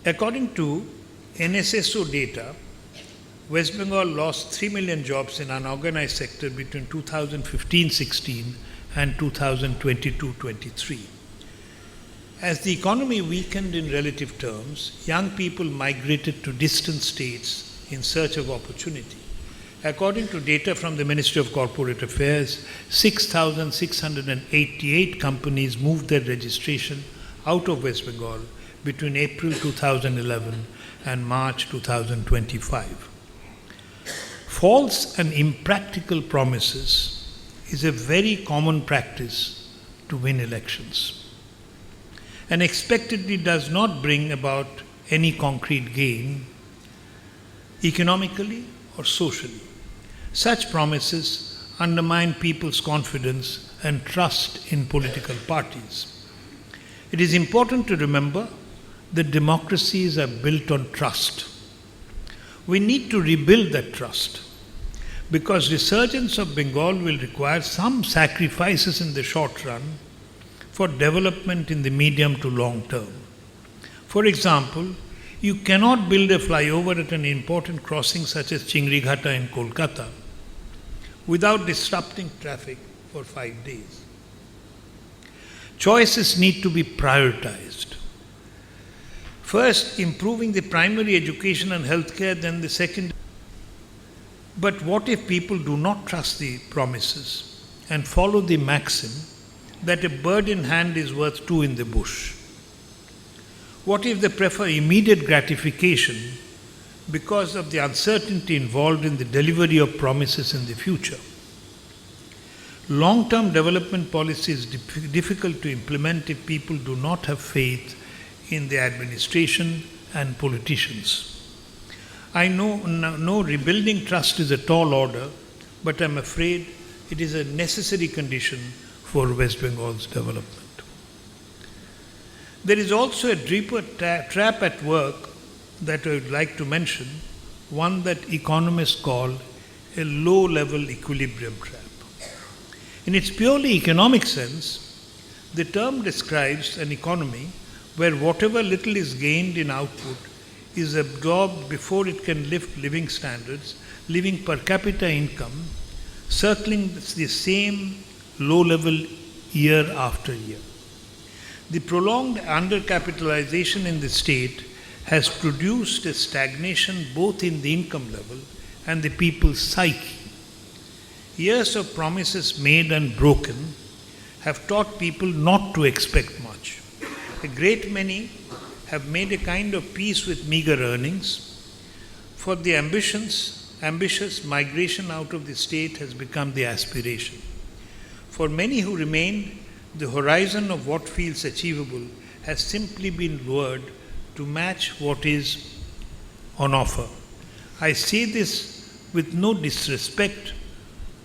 Speaker 7: According to NSSO data, West Bengal lost 3 million jobs in unorganized sector between 2015-16 and 2022-23. As the economy weakened in relative terms, young people migrated to distant states in search of opportunity. According to data from the Ministry of Corporate Affairs, 6,688 companies moved their registration out of West Bengal between April 2011 and March 2025. False and impractical promises is a very common practice to win elections, and expectedly does not bring about any concrete gain economically or socially. Such promises undermine people's confidence and trust in political parties. It is important to remember that democracies are built on trust. We need to rebuild that trust, because resurgence of Bengal will require some sacrifices in the short run for development in the medium to long term. For example, you cannot build a flyover at an important crossing such as Chingrighatta in Kolkata without disrupting traffic for 5 days. Choices need to be prioritized. First, improving the primary education and healthcare, then the second. But what if people do not trust the promises and follow the maxim that a bird in hand is worth two in the bush? What if they prefer immediate gratification because of the uncertainty involved in the delivery of promises in the future? Long-term development policy is difficult to implement if people do not have faith in the administration and politicians. I know rebuilding trust is a tall order, but I'm afraid it is a necessary condition for West Bengal's development. There is also a deeper trap at work that I would like to mention, one that economists call a low-level equilibrium trap. In its purely economic sense, the term describes an economy where whatever little is gained in output is absorbed before it can lift living standards, leaving per capita income circling the same low level year after year. The prolonged undercapitalization in the state has produced a stagnation both in the income level and the people's psyche. Years of promises made and broken have taught people not to expect much. A great many have made a kind of peace with meager earnings, for the ambitious migration out of the state has become the aspiration. For many who remain, the horizon of what feels achievable has simply been lowered to match what is on offer. I say this with no disrespect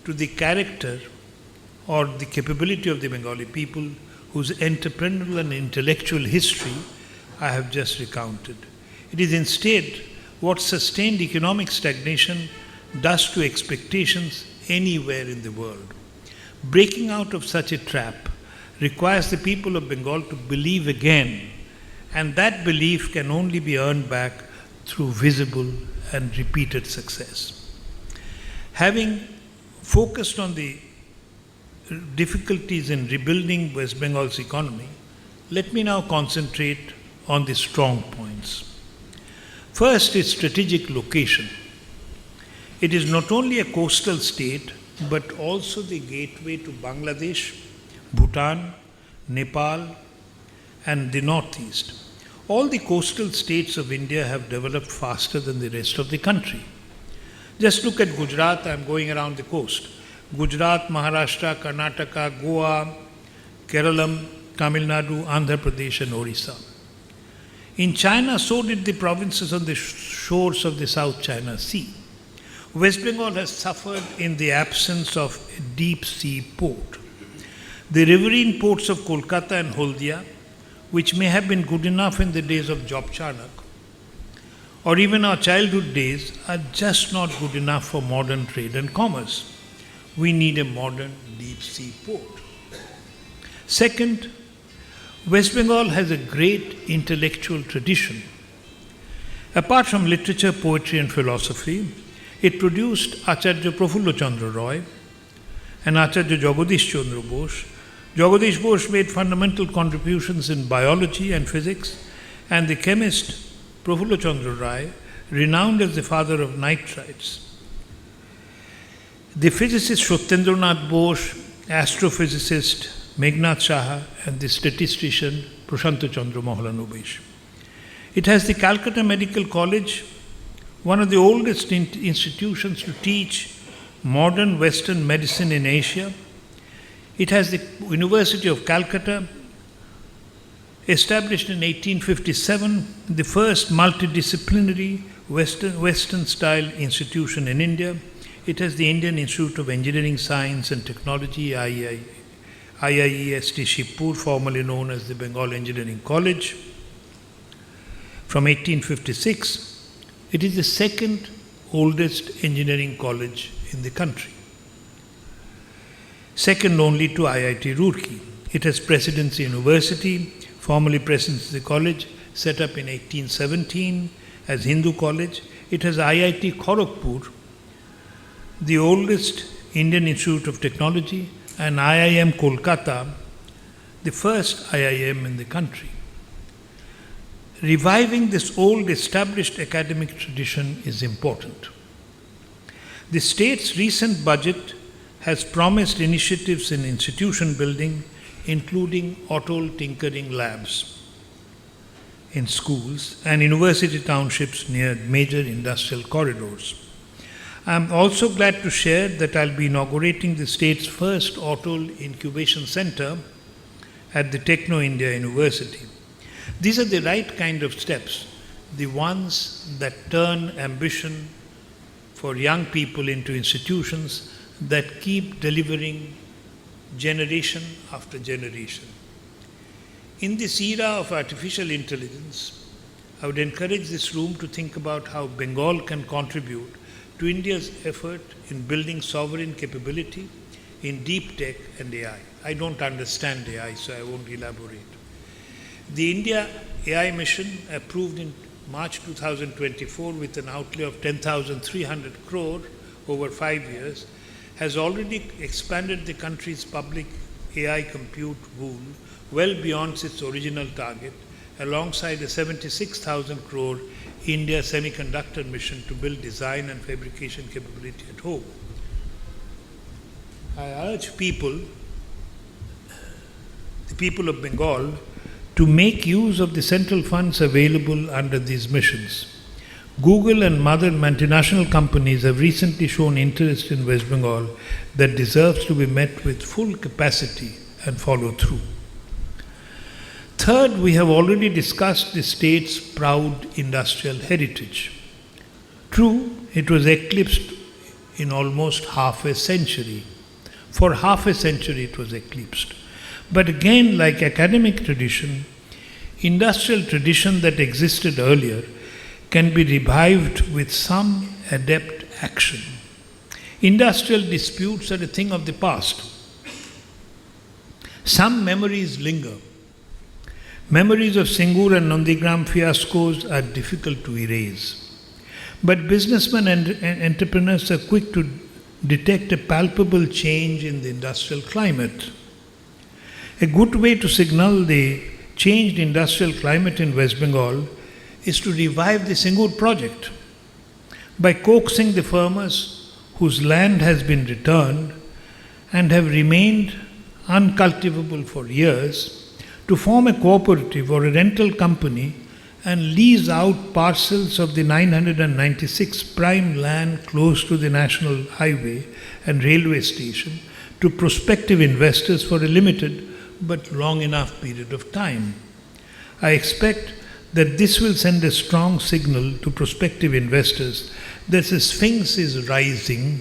Speaker 7: to the character or the capability of the Bengali people whose entrepreneurial and intellectual history I have just recounted. It is instead what sustained economic stagnation does to expectations anywhere in the world. Breaking out of such a trap requires the people of Bengal to believe again, and that belief can only be earned back through visible and repeated success. Having focused on the difficulties in rebuilding West Bengal's economy, let me now concentrate on the strong points. First, its strategic location. It is not only a coastal state, but also the gateway to Bangladesh, Bhutan, Nepal, and the northeast. All the coastal states of India have developed faster than the rest of the country. Just look at Gujarat. I'm going around the coast. Gujarat, Maharashtra, Karnataka, Goa, Kerala, Tamil Nadu, Andhra Pradesh, and Orissa. In China, so did the provinces on the shores of the South China Sea. West Bengal has suffered in the absence of a deep sea port. The riverine ports of Kolkata and Haldia, which may have been good enough in the days of Job Charnock, or even our childhood days, are just not good enough for modern trade and commerce. We need a modern deep sea port. Second, West Bengal has a great intellectual tradition. Apart from literature, poetry and philosophy, it produced Acharya Prafulla Chandra Roy and Acharya Jagadish Chandra Bose. Jagadish Bose made fundamental contributions in biology and physics, and the chemist Prafulla Chandra Roy, renowned as the father of nitrites. The physicist Satyendranath Bose, astrophysicist Meghnad Saha, and the statistician Prashant Chandra Mahalanobis. It has the Calcutta Medical College, one of the oldest institutions to teach modern Western medicine in Asia. It has the University of Calcutta, established in 1857, the first multidisciplinary Western-style institution in India. It has the Indian Institute of Engineering, Science and Technology, IIEST Shibpur, formerly known as the Bengal Engineering College. From 1856 It is the second oldest engineering college in the country, second only to IIT Roorkee. It has Presidency University, formerly Presidency College, set up in 1817 as Hindu College. It has IIT Kharagpur, the oldest Indian Institute of Technology, and IIM Kolkata, the first IIM in the country. Reviving this old established academic tradition is important. The state's recent budget has promised initiatives in institution building, including auto tinkering labs in schools and university townships near major industrial corridors. I am also glad to share that I'll be inaugurating the state's first auto incubation center at the Techno India University. These are the right kind of steps, the ones that turn ambition for young people into institutions that keep delivering generation after generation. In this era of artificial intelligence, I would encourage this room to think about how Bengal can contribute to India's effort in building sovereign capability in deep tech and AI. I don't understand AI, so I won't elaborate. The India AI mission, approved in March 2024 with an outlay of 10,300 crore over 5 years, has already expanded the country's public AI compute pool well beyond its original target, alongside a 76,000 crore India semiconductor mission to build design and fabrication capability at home. I urge the people of Bengal, to make use of the central funds available under these missions. Google and other multinational companies have recently shown interest in West Bengal that deserves to be met with full capacity and follow through. Third, we have already discussed the state's proud industrial heritage. True, it was eclipsed in almost half a century. For half a century it was eclipsed. But again, like academic tradition, industrial tradition that existed earlier can be revived with some adept action. Industrial disputes are a thing of the past. Some memories linger. Memories of Singur and Nandigram fiascos are difficult to erase. But businessmen and entrepreneurs are quick to detect a palpable change in the industrial climate. A good way to signal the changed industrial climate in West Bengal is to revive the Singur project by coaxing the farmers whose land has been returned and have remained uncultivable for years to form a cooperative or a rental company and lease out parcels of the 996 prime land close to the national highway and railway station to prospective investors for a limited but long enough period of time. I expect that this will send a strong signal to prospective investors that the Sphinx is rising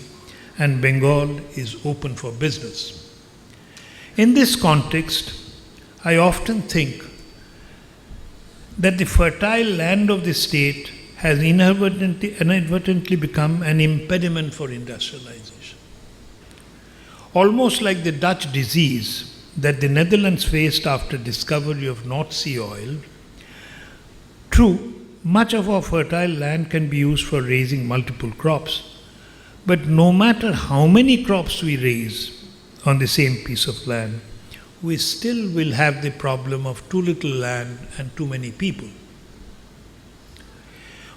Speaker 7: and Bengal is open for business. In this context, I often think that the fertile land of the state has inadvertently become an impediment for industrialization. Almost like the Dutch disease that the Netherlands faced after discovery of North Sea oil. True, much of our fertile land can be used for raising multiple crops, but no matter how many crops we raise on the same piece of land, we still will have the problem of too little land and too many people.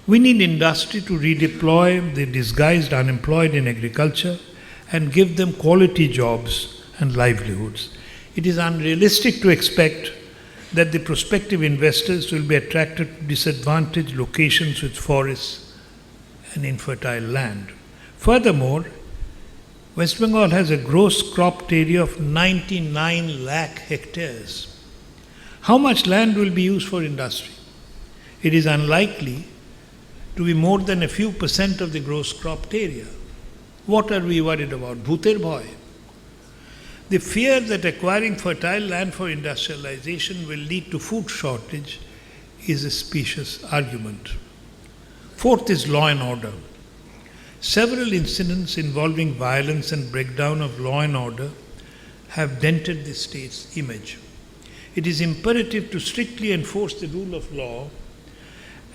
Speaker 7: We need industry to redeploy the disguised unemployed in agriculture and give them quality jobs and livelihoods. It is unrealistic to expect that the prospective investors will be attracted to disadvantaged locations with forests and infertile land. Furthermore, West Bengal has a gross cropped area of 99 lakh hectares. How much land will be used for industry? It is unlikely to be more than a few % of the gross cropped area. What are we worried about? Bhuter bhoy. The fear that acquiring fertile land for industrialization will lead to food shortage is a specious argument. Fourth is law and order. Several incidents involving violence and breakdown of law and order have dented the state's image. It is imperative to strictly enforce the rule of law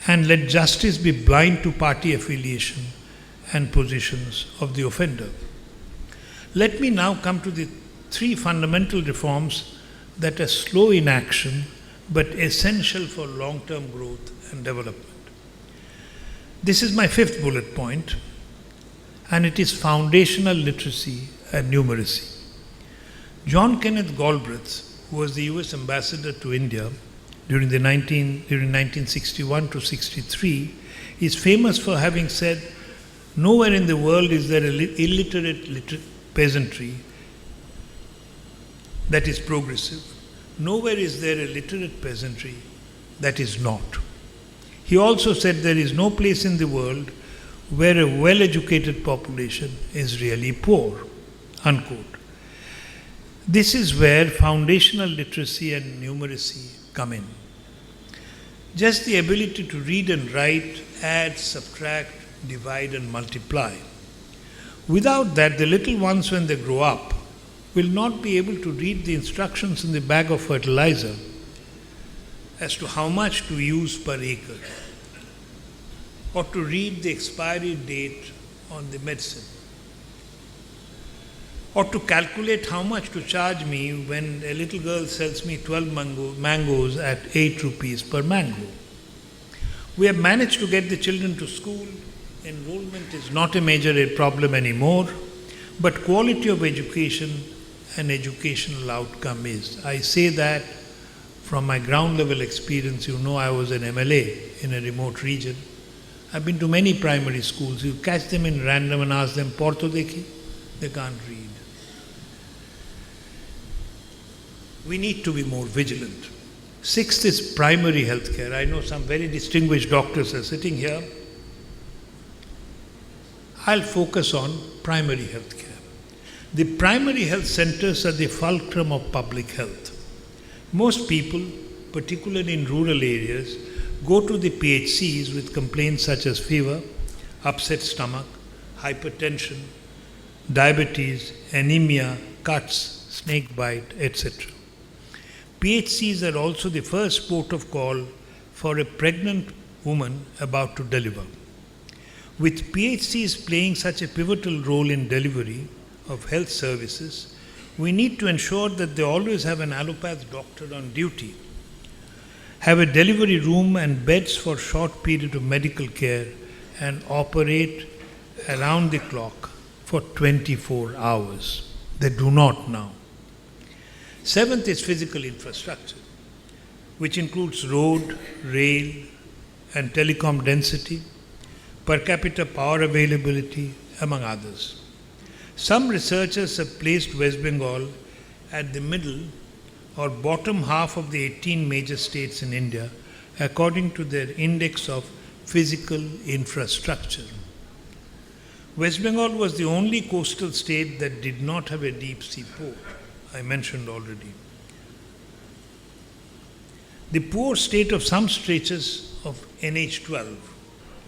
Speaker 7: and let justice be blind to party affiliation and positions of the offender. Let me now come to the three fundamental reforms that are slow in action but essential for long-term growth and development. This is my fifth bullet point, and it is foundational literacy and numeracy. John Kenneth Galbraith, who was the US ambassador to India during 1961 to 63, is famous for having said, "Nowhere in the world is there an illiterate peasantry that is progressive. Nowhere is there a literate peasantry that is not." He also said there is no place in the world where a well-educated population is really poor, unquote. This is where foundational literacy and numeracy come in. Just the ability to read and write, add, subtract, divide and multiply. Without that, the little ones, when they grow up, will not be able to read the instructions in the bag of fertilizer as to how much to use per acre, or to read the expiry date on the medicine, or to calculate how much to charge me when a little girl sells me 12 mangoes at 8 rupees per mango. We have managed to get the children to school. Enrollment is not a major problem anymore, but quality of education and educational outcome is. I say that from my ground level experience. You know, I was an MLA in a remote region. I've been to many primary schools. You catch them in random and ask them, "Porto dekhi?" They can't read. We need to be more vigilant. Sixth is primary health care. I know some very distinguished doctors are sitting here. I'll focus on primary health care. The primary health centers are the fulcrum of public health. Most people, particularly in rural areas, go to the PHCs with complaints such as fever, upset stomach, hypertension, diabetes, anemia, cuts, snake bite, etc. PHCs are also the first port of call for a pregnant woman about to deliver. With PHCs playing such a pivotal role in delivery of health services, we need to ensure that they always have an allopath doctor on duty, have a delivery room and beds for short period of medical care, and operate around the clock for 24 hours. They do not now. Seventh is physical infrastructure, which includes road, rail, and telecom density, per capita power availability, among others. Some researchers have placed West Bengal at the middle or bottom half of the 18 major states in India according to their index of physical infrastructure. West Bengal was the only coastal state that did not have a deep sea port, I mentioned already. The poor state of some stretches of NH12,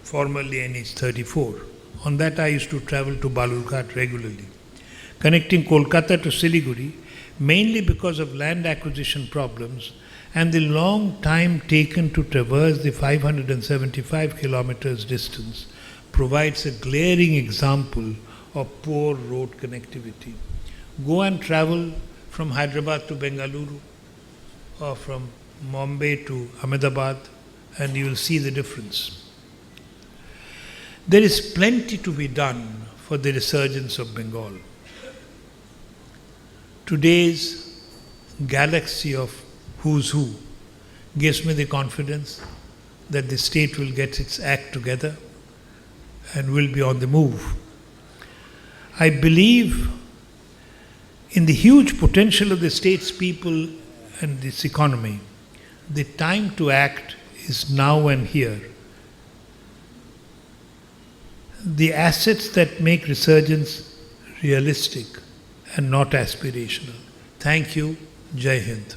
Speaker 7: formerly NH34. On that I used to travel to Balurghat regularly, connecting Kolkata to Siliguri, mainly because of land acquisition problems and the long time taken to traverse the 575 kilometers distance, provides a glaring example of poor road connectivity. Go and travel from Hyderabad to Bengaluru or from Mumbai to Ahmedabad and you will see the difference. There is plenty to be done for the resurgence of Bengal. Today's galaxy of who's who gives me the confidence that the state will get its act together and will be on the move. I believe in the huge potential of the state's people and this economy. The time to act is now and here. The assets that make resurgence realistic and not aspirational. Thank you. Jai Hind.